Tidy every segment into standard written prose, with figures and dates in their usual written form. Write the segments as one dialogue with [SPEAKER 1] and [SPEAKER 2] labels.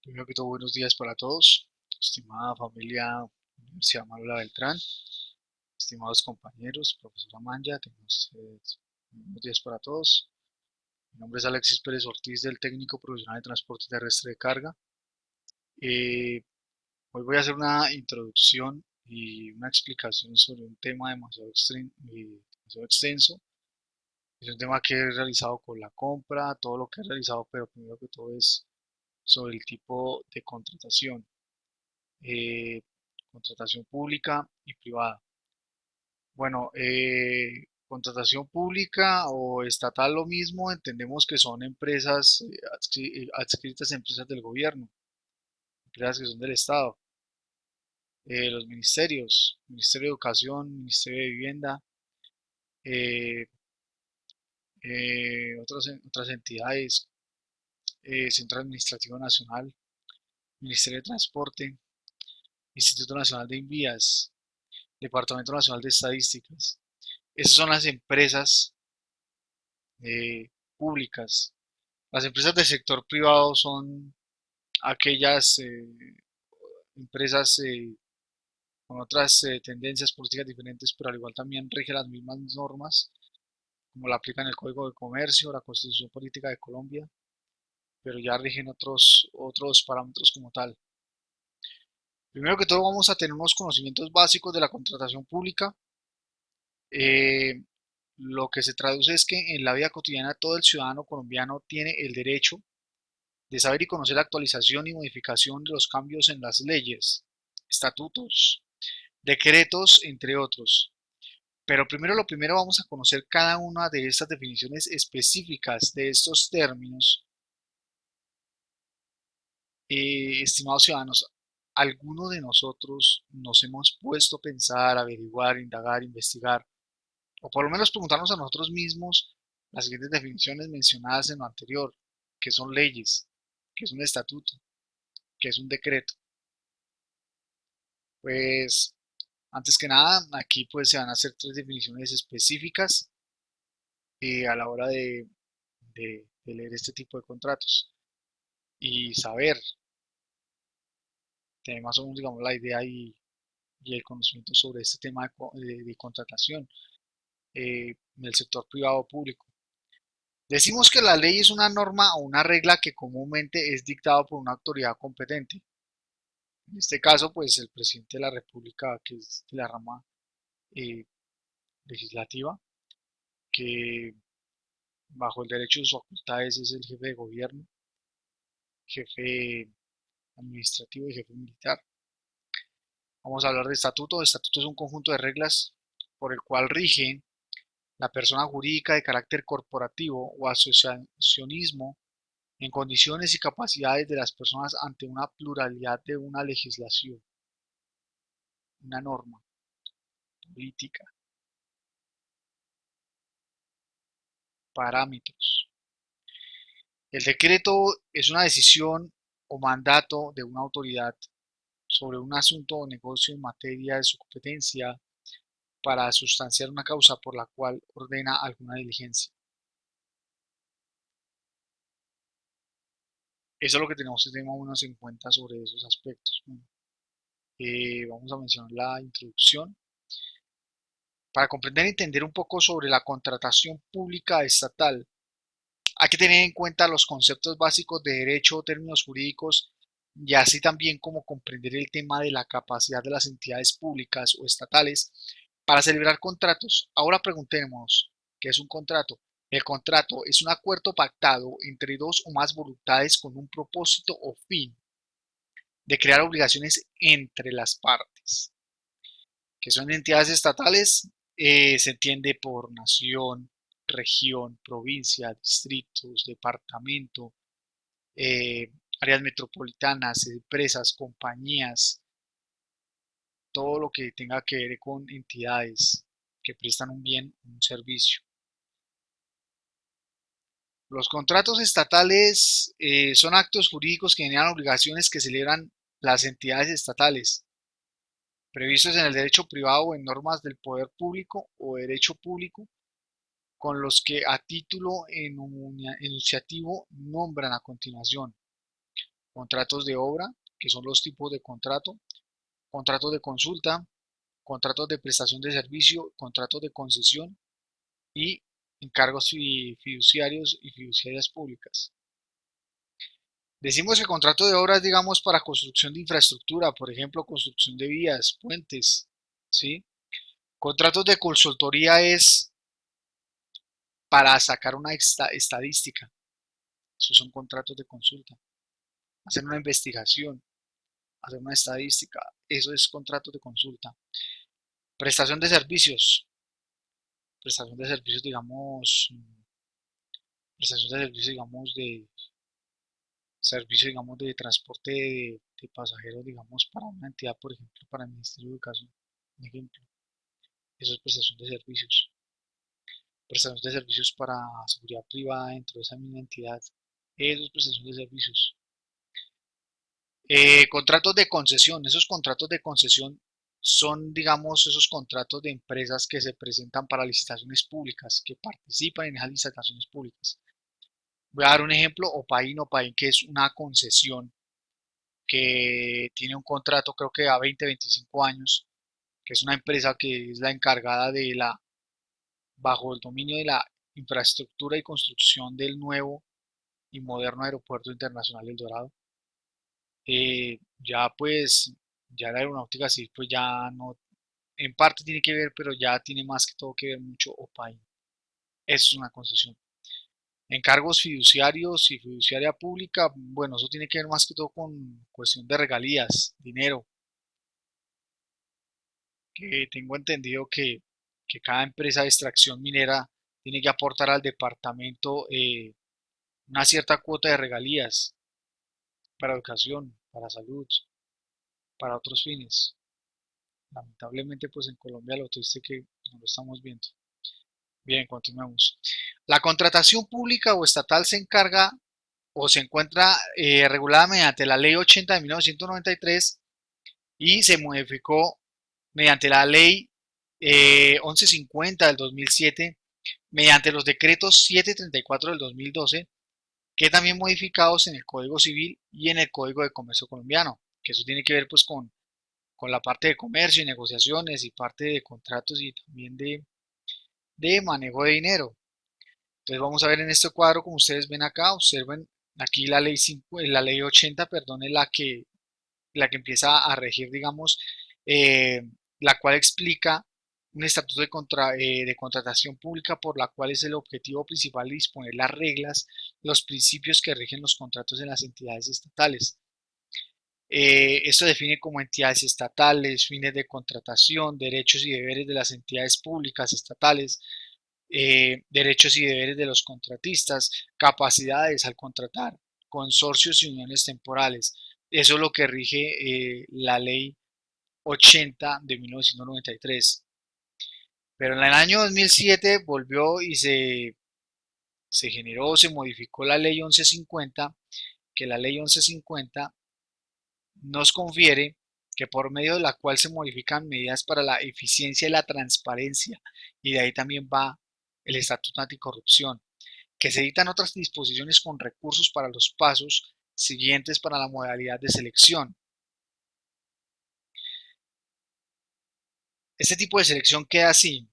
[SPEAKER 1] Primero que todo, buenos días para todos, estimada familia Universidad Manuela Beltrán, estimados compañeros, profesora Manja, tengan ustedes buenos días para todos. Mi nombre es Alexis Pérez Ortiz del Técnico Profesional de Transporte Terrestre de Carga. Eh, Hoy voy a hacer una introducción y una explicación sobre un tema demasiado extenso. Es un tema que he realizado con la compra, todo lo que he realizado, pero primero que todo es sobre el tipo de contratación. eh, Contratación pública y privada. Bueno, contratación pública o estatal lo mismo, entendemos que son empresas adscritas a empresas del gobierno, empresas que son del Estado. Los ministerios, Ministerio de Educación, Ministerio de Vivienda, eh, otras entidades, Centro Administrativo Nacional, Ministerio de Transporte, Instituto Nacional de Invías, Departamento Nacional de Estadísticas. Esas son las empresas públicas. Las empresas del sector privado son aquellas empresas con otras tendencias políticas diferentes, pero al igual también rigen las mismas normas, como la aplican el Código de Comercio, la Constitución Política de Colombia, pero ya rigen otros parámetros como tal. Primero que todo vamos a tener unos conocimientos básicos de la contratación pública. Eh, lo que se traduce es que en la vida cotidiana todo el ciudadano colombiano tiene el derecho de saber y conocer la actualización y modificación de los cambios en las leyes, estatutos, decretos, entre otros. Pero primero lo primero vamos a conocer cada una de estas definiciones específicas de estos términos. Estimados ciudadanos, ¿alguno de nosotros nos hemos puesto a pensar, averiguar, indagar, investigar, o por lo menos preguntarnos a nosotros mismos las siguientes definiciones mencionadas en lo anterior? ¿Qué son leyes? ¿Qué es un estatuto? ¿Qué es un decreto? Pues antes que nada, aquí pues se van a hacer tres definiciones específicas a la hora de leer este tipo de contratos y saber, tener más o menos digamos la idea y el conocimiento sobre este tema de contratación en el sector privado o público. Decimos que la ley es una norma o una regla que comúnmente es dictada por una autoridad competente. En este caso, pues el presidente de la República, que es de la rama eh, legislativa, que bajo el derecho de sus facultades es el jefe de gobierno, jefe administrativo y jefe militar. Vamos a hablar de estatuto. El estatuto es un conjunto de reglas por el cual rige la persona jurídica de carácter corporativo o asociacionismo en condiciones y capacidades de las personas ante una pluralidad de una legislación, una norma política, parámetros. El decreto es una decisión o mandato de una autoridad sobre un asunto o negocio en materia de su competencia para sustanciar una causa por la cual ordena alguna diligencia. Eso es lo que tenemos que tener más o menos en cuenta sobre esos aspectos. Bueno, vamos a mencionar la introducción. Para comprender y entender un poco sobre la contratación pública estatal, hay que tener en cuenta los conceptos básicos de derecho, términos jurídicos y así también como comprender el tema de la capacidad de las entidades públicas o estatales para celebrar contratos. Ahora preguntémonos, ¿qué es un contrato? El contrato es un acuerdo pactado entre dos o más voluntades con un propósito o fin de crear obligaciones entre las partes, que son entidades estatales, se entiende por nación, región, provincia, distritos, departamento, eh, áreas metropolitanas, empresas, compañías, todo lo que tenga que ver con entidades que prestan un bien, un servicio. Los contratos estatales son actos jurídicos que generan obligaciones que celebran las entidades estatales, previstos en el derecho privado o en normas del poder público o derecho público, con los que a título enunciativo nombran a continuación. contratos de obra, que son los tipos de contrato, contratos de consulta, contratos de prestación de servicio, contratos de concesión y encargos fiduciarios y fiduciarias públicas. Decimos que contrato de obras, digamos, para construcción de infraestructura, por ejemplo, construcción de vías, puentes, ¿sí? Contratos de consultoría es para sacar una estadística, esos son contratos de consulta, hacer una investigación, hacer una estadística, eso es contrato de consulta. Prestación de servicios, digamos, prestación de servicios, digamos, de transporte de pasajeros, digamos, para una entidad, por ejemplo, para el Ministerio de Educación, un ejemplo, eso es prestación de servicios. Prestación de servicios para seguridad privada dentro de esa misma entidad, eso es prestación de servicios. Contratos de concesión, esos contratos de concesión son, digamos, esos contratos de empresas que se presentan para licitaciones públicas, que participan en esas licitaciones públicas. Voy a dar un ejemplo, Opain, que es una concesión que tiene un contrato creo que a 20-25 años, que es una empresa que es la encargada bajo el dominio de la infraestructura y construcción del nuevo y moderno Aeropuerto Internacional del Dorado. Ya pues, ya la aeronáutica sí, pues ya no, en parte tiene que ver, pero ya tiene más que todo que ver mucho Opain. Eso es una concesión. Encargos fiduciarios y fiduciaria pública, bueno, eso tiene que ver más que todo con cuestión de regalías, dinero, que tengo entendido que cada empresa de extracción minera tiene que aportar al departamento una cierta cuota de regalías para educación, para salud, para otros fines. Lamentablemente, pues en Colombia lo triste que no lo estamos viendo. Bien, continuamos. La contratación pública o estatal se encarga o se encuentra regulada mediante la Ley 80 de 1993 y se modificó mediante la Ley 1150 del 2007, mediante los decretos 734 del 2012, que también modificados en el Código Civil y en el Código de Comercio colombiano, que eso tiene que ver pues con la parte de comercio y negociaciones y parte de contratos y también de manejo de dinero. Entonces vamos a ver en este cuadro, como ustedes ven acá, observen aquí la ley 80, perdón, es la que empieza a regir, digamos, eh, la cual explica un estatuto de contratación pública por la cual es el objetivo principal de disponer las reglas, los principios que rigen los contratos en las entidades estatales. Esto define como entidades estatales, fines de contratación, derechos y deberes de las entidades públicas estatales, derechos y deberes de los contratistas, capacidades al contratar, consorcios y uniones temporales. Eso es lo que rige la ley 80 de 1993. Pero en el año 2007 volvió y se modificó la ley 1150, que la ley 1150 nos confiere que por medio de la cual se modifican medidas para la eficiencia y la transparencia, y de ahí también va el Estatuto Anticorrupción, que se dictan otras disposiciones con recursos para los pasos siguientes para la modalidad de selección. Este tipo de selección queda así.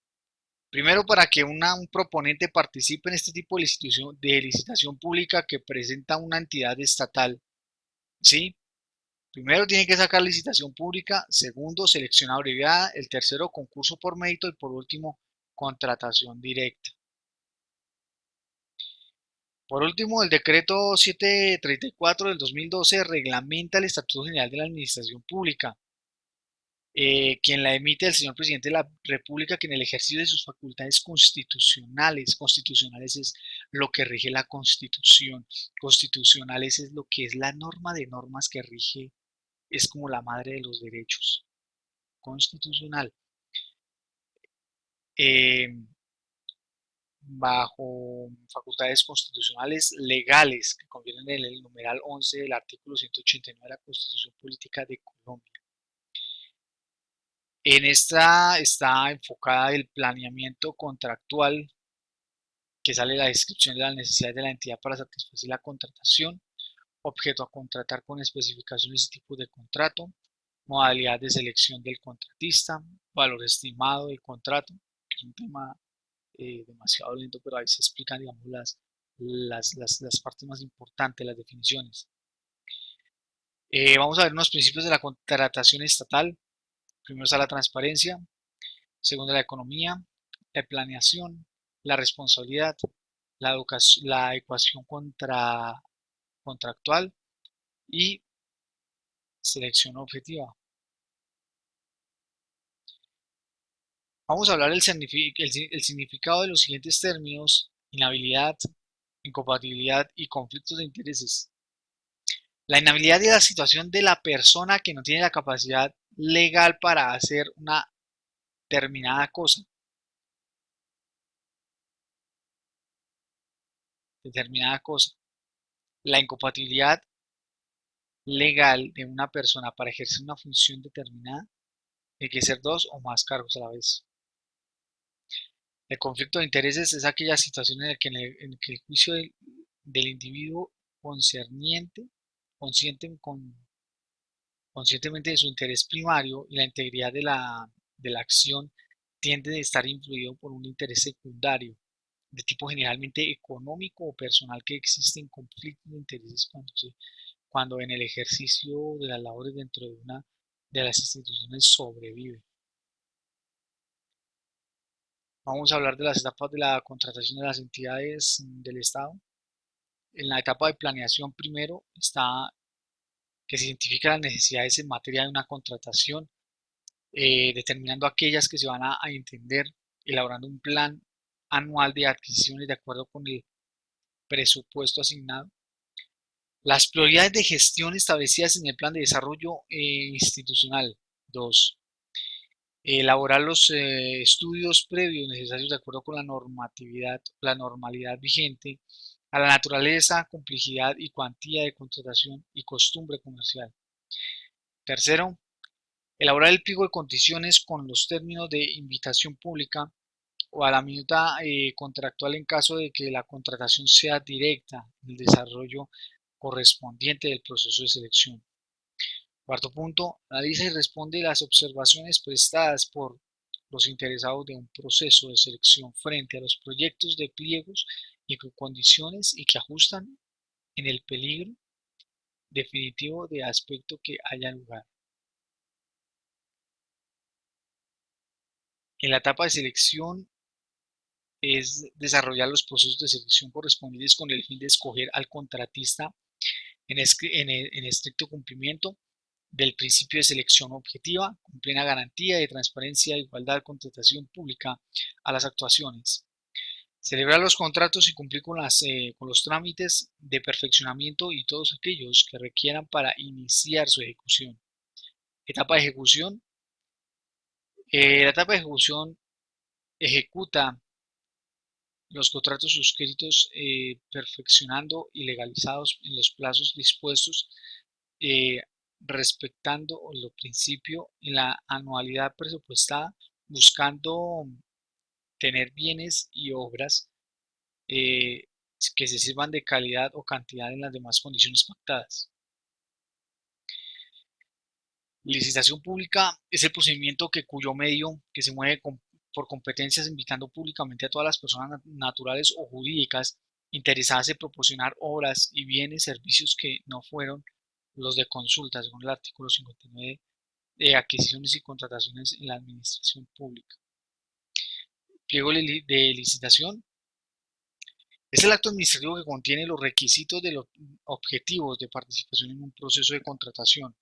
[SPEAKER 1] Primero, para que un proponente participe en este tipo de licitación pública que presenta una entidad estatal, ¿sí? Primero tiene que sacar licitación pública, segundo selección abreviada, el tercero concurso por mérito y por último contratación directa. Por último, el decreto 734 del 2012 reglamenta el Estatuto General de la Administración Pública, quien la emite el señor presidente de la República, que en el ejercicio de sus facultades constitucionales es lo que rige la Constitución, constitucionales es lo que es la norma de normas que rige, es como la madre de los derechos, constitucional. Eh, Bajo facultades constitucionales legales que convienen en el numeral 11 del artículo 189 de la Constitución Política de Colombia. En esta está enfocada el planeamiento contractual, que sale la descripción de las necesidades de la entidad para satisfacer la contratación, objeto a contratar con especificaciones y tipos de contrato, modalidad de selección del contratista, valor estimado del contrato, que es un tema demasiado lento, pero ahí se explican, digamos, las partes más importantes, las definiciones. Vamos a ver unos principios de la contratación estatal. Primero está la transparencia, segundo la economía, la planeación, la responsabilidad, la ecuación contractual y selección objetiva. Vamos a hablar del el significado de los siguientes términos: inhabilidad, incompatibilidad y conflictos de intereses. La inhabilidad es la situación de la persona que no tiene la capacidad legal para hacer una determinada cosa. La incompatibilidad legal de una persona para ejercer una función determinada tiene que ser dos o más cargos a la vez. El conflicto de intereses es aquella situación en la que, en que el juicio del individuo concerniente, consciente, conscientemente de su interés primario y la integridad de la acción tiende a estar influido por un interés secundario de tipo generalmente económico o personal, que existen conflictos de intereses cuando en el ejercicio de las labores dentro de una de las instituciones sobrevive. Vamos a hablar de las etapas de la contratación de las entidades del Estado. En la etapa de planeación, primero está que se identifican las necesidades en materia de una contratación, determinando aquellas que se van a entender, elaborando un plan anual de adquisiciones de acuerdo con el presupuesto asignado. Las prioridades de gestión establecidas en el plan de desarrollo institucional. 2. Elaborar los estudios previos necesarios de acuerdo con la normalidad vigente, a la naturaleza, complejidad y cuantía de contratación y costumbre comercial. Tercero, elaborar el pliego de condiciones con los términos de invitación pública o a la minuta contractual en caso de que la contratación sea directa en el desarrollo correspondiente del proceso de selección. Cuarto punto, analiza y responde las observaciones prestadas por los interesados de un proceso de selección frente a los proyectos de pliegos y condiciones y que ajustan en el peligro definitivo de aspecto que haya lugar. En la etapa de selección es desarrollar los procesos de selección correspondientes con el fin de escoger al contratista en estricto cumplimiento del principio de selección objetiva, con plena garantía de transparencia, igualdad, contratación pública a las actuaciones. Celebrar los contratos y cumplir con los trámites de perfeccionamiento y todos aquellos que requieran para iniciar su ejecución. Etapa de ejecución. La etapa de ejecución ejecuta los contratos suscritos, perfeccionando y legalizados en los plazos dispuestos, eh, respetando los principios en la anualidad presupuestada, buscando tener bienes y obras eh, que se sirvan de calidad o cantidad en las demás condiciones pactadas. Licitación pública es el procedimiento cuyo medio que se mueve por competencias, invitando públicamente a todas las personas naturales o jurídicas interesadas en proporcionar obras y bienes, servicios que no fueron los de consulta, según el artículo 59 de adquisiciones y contrataciones en la administración pública. Pliego de licitación es el acto administrativo que contiene los requisitos de los objetivos de participación en un proceso de contratación,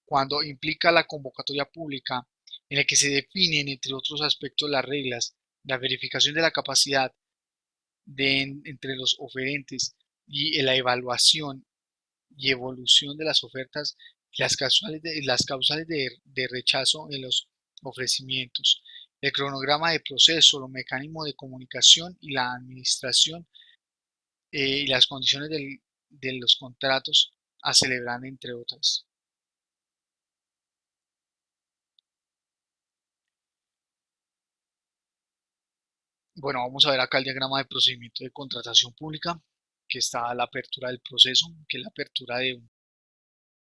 [SPEAKER 1] cuando implica la convocatoria pública en la que se definen, entre otros aspectos, las reglas, la verificación de la capacidad entre los oferentes y la evaluación y evolución de las ofertas y las causales de rechazo en los ofrecimientos, el cronograma de proceso, los mecanismos de comunicación y la administración y las condiciones de los contratos a celebrar, entre otras. Bueno, vamos a ver acá el diagrama de procedimiento de contratación pública. que está la apertura del proceso, que es la apertura de un